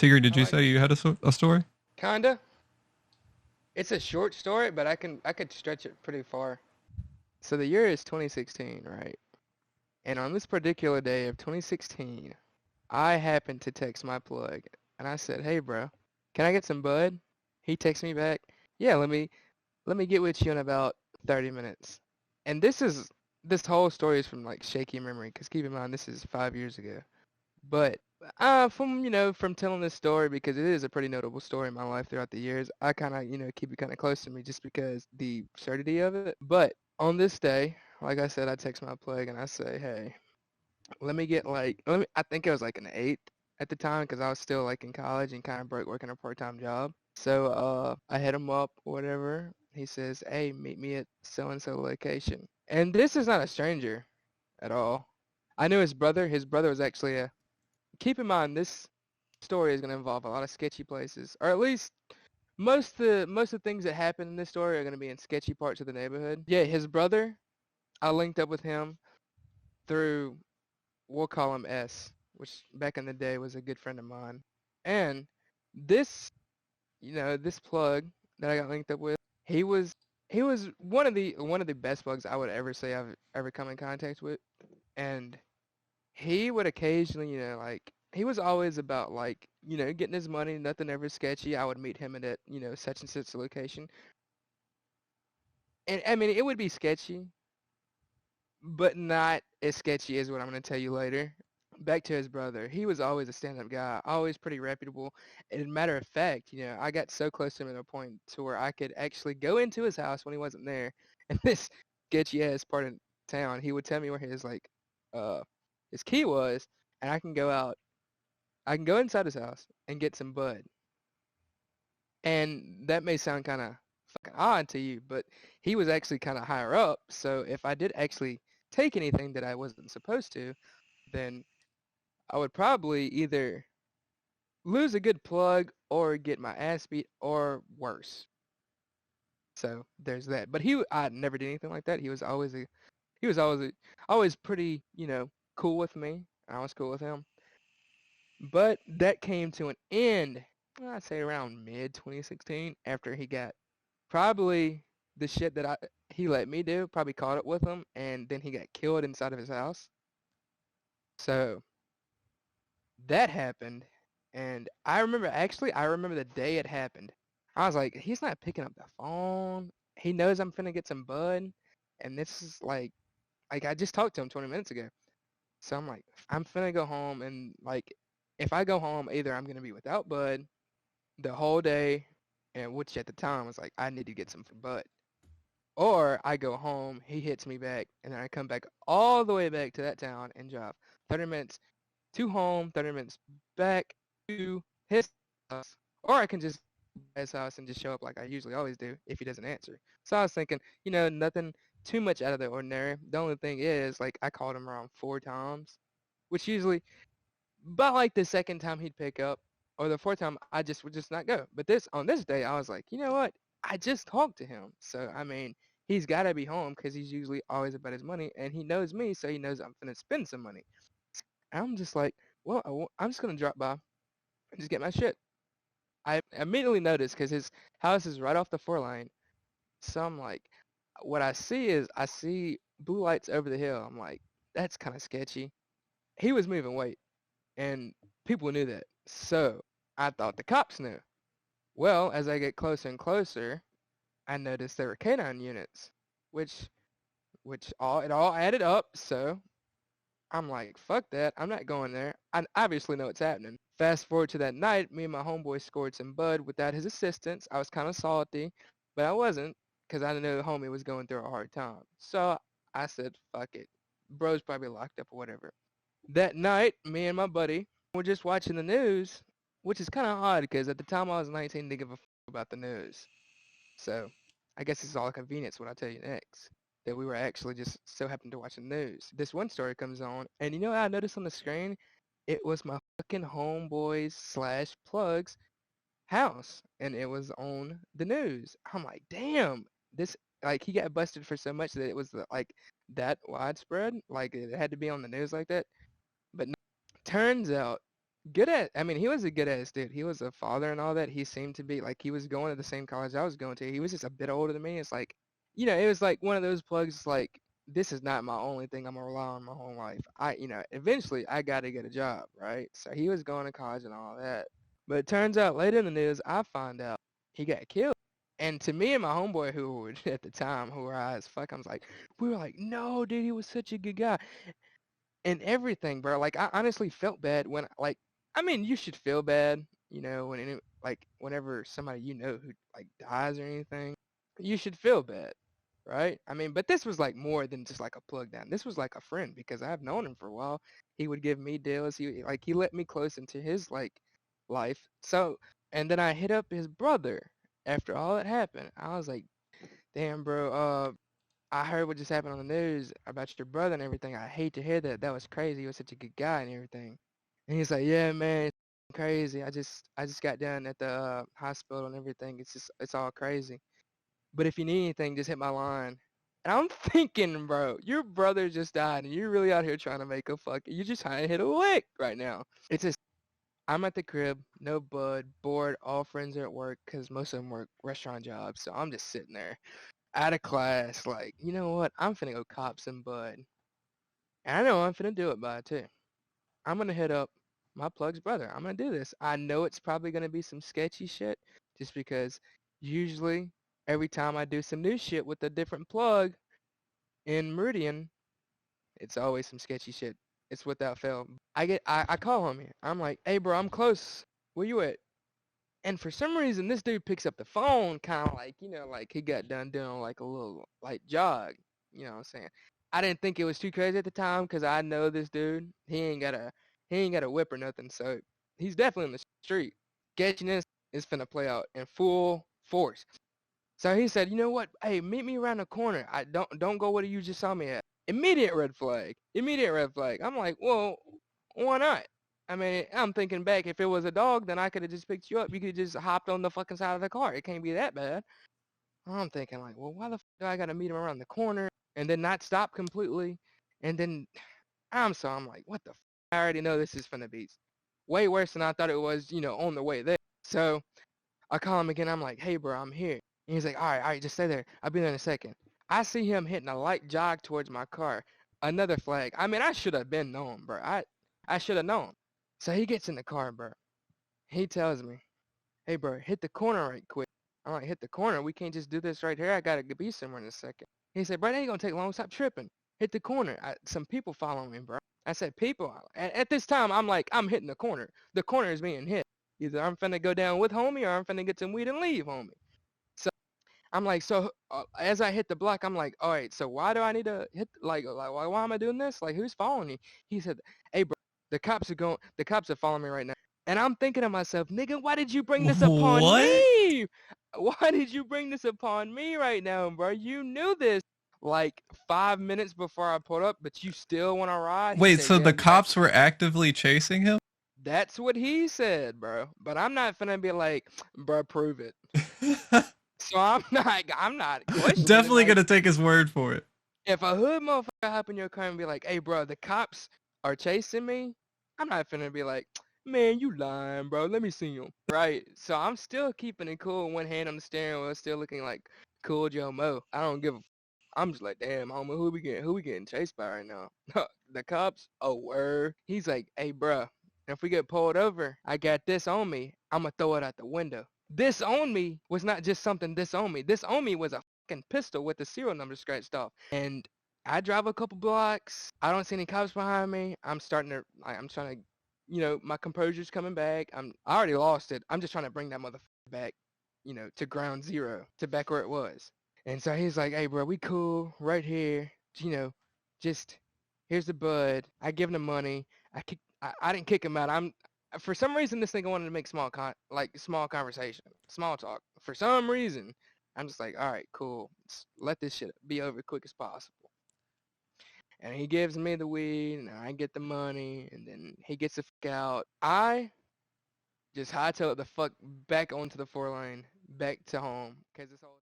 Tigger, did I you like say you had a story? kinda. It's a short story, but I could stretch it pretty far. So the year is 2016, right? And on this particular day of 2016, I happened to text my plug, and I said, "Hey, bro, can I get some bud?" He texts me back, "Yeah, let me get with you in about 30 minutes." And this whole story is from like shaky memory, because keep in mind this is 5 years ago. But from from telling this story, because it is a pretty notable story in my life throughout the years, I kind of keep it kind of close to me just because the absurdity of it. But on this day, like I said, I text my plug and I say, "Hey, let me get like let me." I think it was like an eighth at the time because I was still like in college and kind of broke working a part-time job. So I hit him up or whatever. He says, "Hey, meet me at so and so location." And this is not a stranger at all. I knew his brother. His brother was actually a. Keep in mind, this story is going to involve a lot of sketchy places, or at least most of the things that happen in this story are going to be in sketchy parts of the neighborhood. Yeah, his brother. I linked up with him through, we'll call him S, which back in the day was a good friend of mine. And this, this plug that I got linked up with, he was he was one of the best plugs I would ever say I've ever come in contact with. And he would occasionally, like he was always about like, getting his money, nothing ever sketchy. I would meet him at such and such location. And I mean, it would be sketchy, but not as sketchy as what I'm going to tell you later. Back to his brother. He was always a stand-up guy, always pretty reputable. And matter of fact, I got so close to him at a point to where I could actually go into his house when he wasn't there. And this sketchy ass part of town, he would tell me where uh his key was, and I can go out. I can go inside his house and get some bud. And that may sound kind of fucking odd to you, but he was actually kind of higher up. So if I did actually take anything that I wasn't supposed to, then I would probably either lose a good plug or get my ass beat or worse. So there's that. But I never did anything like that. He was always pretty, cool with me. I was cool with him. But that came to an end, I'd say around mid 2016, after he got probably the shit that he let me do, probably caught up with him, and then he got killed inside of his house. So that happened, and I remember the day it happened. I was like, he's not picking up the phone. He knows I'm finna get some bud, and this is like I just talked to him 20 minutes ago. So I'm like, I'm finna go home, and like, if I go home, either I'm gonna be without bud the whole day, and which at the time was like, I need to get some for bud. Or I go home, he hits me back, and then I come back all the way back to that town and drive 30 minutes to home, 30 minutes back to his house. Or I can just his house and just show up like I usually always do if he doesn't answer. So I was thinking, nothing too much out of the ordinary. The only thing is, like, I called him around 4 times, which usually, but like the second time he'd pick up, or the fourth time I just would just not go. But on this day, I was like, you know what? I just talked to him, so I mean, he's got to be home because he's usually always about his money, and he knows me, so he knows I'm gonna spend some money. And I'm just like, well, I'm just gonna drop by and just get my shit. I immediately noticed because his house is right off the 4 lane, so I'm like, what I see blue lights over the hill. I'm like, that's kind of sketchy. He was moving weight, and people knew that. So I thought the cops knew. Well, as I get closer and closer, I noticed there were canine units, which it all added up. So I'm like, fuck that. I'm not going there. I obviously know what's happening. Fast forward to that night, me and my homeboy scored some bud without his assistance. I was kind of salty, but I wasn't because I knew the homie was going through a hard time. So I said, fuck it. Bro's probably locked up or whatever. That night, me and my buddy were just watching the news, which is kind of odd because at the time I was 19, didn't give a fuck about the news. So I guess it's all a convenience what I'll tell you next. That we were actually just so happened to watch the news. This one story comes on, and you know what I noticed on the screen? It was my fucking homeboys slash plugs house, and it was on the news. I'm like, damn, this like he got busted for so much that it was like that widespread, like it had to be on the news like that. But no, turns out I mean, he was a good ass dude. He was a father and all that. He seemed to be like he was going to the same college I was going to. He was just a bit older than me. It's like, it was like one of those plugs like this is not my only thing I'm gonna rely on my whole life. Eventually I got to get a job, right? So he was going to college and all that. But it turns out later in the news, I find out he got killed. And to me and my homeboy who were at the time, who were high as fuck, I was like, we were like, no, dude, he was such a good guy and everything, bro. Like I honestly felt bad when like I mean, you should feel bad, like whenever somebody who like dies or anything, you should feel bad, right? I mean, but this was like more than just like a plug down. This was like a friend because I've known him for a while. He would give me deals. He let me close into his like life. So, and then I hit up his brother after all that happened. I was like, "Damn, bro, I heard what just happened on the news about your brother and everything. I hate to hear that. That was crazy. He was such a good guy and everything." And he's like, "Yeah, man, it's crazy. I just got down at the hospital and everything. It's all crazy. But if you need anything, just hit my line." And I'm thinking, bro, your brother just died, and you're really out here trying to make a you're just trying to hit a lick right now. It's just, I'm at the crib, no bud, bored. All friends are at work because most of them work restaurant jobs. So I'm just sitting there out of class, like, you know what? I'm finna go cop some bud. And I know I'm finna do it by too. I'm gonna hit up my plug's brother. I'm gonna do this. I know it's probably gonna be some sketchy shit, just because usually every time I do some new shit with a different plug in Meridian, it's always some sketchy shit. It's without fail. I call him. I'm like, hey bro, I'm close. Where you at? And for some reason, this dude picks up the phone, kind of like, like he got done doing like a little like jog. You know what I'm saying? I didn't think it was too crazy at the time because I know this dude. He ain't got a whip or nothing, so he's definitely in the street. Sketchiness is finna play out in full force. So he said, you know what? Hey, meet me around the corner. I don't go where you just saw me at. Immediate red flag. Immediate red flag. I'm like, well, why not? I mean, I'm thinking back. If it was a dog, then I could have just picked you up. You could have just hopped on the fucking side of the car. It can't be that bad. I'm thinking like, well, why the fuck do I gotta meet him around the corner and then not stop completely? And then I'm like, what the? I already know this is finna be way worse than I thought it was. On the way there. So I call him again. I'm like, hey, bro, I'm here. And he's like, all right, just stay there. I'll be there in a second. I see him hitting a light jog towards my car. Another flag. I mean, I should have been known, bro. I should have known. So he gets in the car, bro. He tells me, hey, bro, hit the corner right quick. I'm like, hit the corner? We can't just do this right here. I got to be somewhere in a second. He said, bro, that ain't going to take long. Stop tripping. Hit the corner. Some people following me, bro. I said, people. At this time, I'm like, I'm hitting the corner. The corner is being hit. Either I'm finna go down with homie or I'm finna get some weed and leave homie. So I'm like, as I hit the block, I'm like, all right, so why do I need to hit, why am I doing this? Like, who's following me? He said, hey, bro, the cops are following me right now. And I'm thinking to myself, nigga, why did you bring this upon What? me? Why did you bring this upon me right now, bro? You knew this like 5 minutes before I pulled up, but you still want to ride? He Wait, said, so yeah, the you have. cops were actively chasing him? That's what he said, bro. But I'm not finna be like, bro, prove it. So I'm not questioning it. Definitely Like, gonna take his word for it. if a hood motherfucker hop in your car and be like, hey, bro, the cops are chasing me, I'm not finna be like, man, you lying, bro. Let me see him. Right? So I'm still keeping it cool. One hand on the steering wheel, still looking like cool Joe Mo. I don't give a. I'm just like, damn, homie, who we getting chased by right now? The cops? Oh, word. He's like, hey, bro, if we get pulled over, I got this on me. I'm gonna throw it out the window. This on me was not just something this on me. This on me was a fucking pistol with the serial number scratched off. And I drive a couple blocks. I don't see any cops behind me. I'm trying to, my composure's coming back. I already lost it. I'm just trying to bring that motherfucker back, to ground zero, to back where it was. And so he's like, hey, bro, we cool right here. You know, just here's the bud. I give him the money. I didn't kick him out. For some reason, this nigga wanted to make small conversation, small talk. For some reason, I'm just like, all right, cool. Let this shit be over quick as possible. And he gives me the weed, and I get the money, and then he gets the fuck out. I just hightail it the fuck back onto the 4 lane, back to home, cause this whole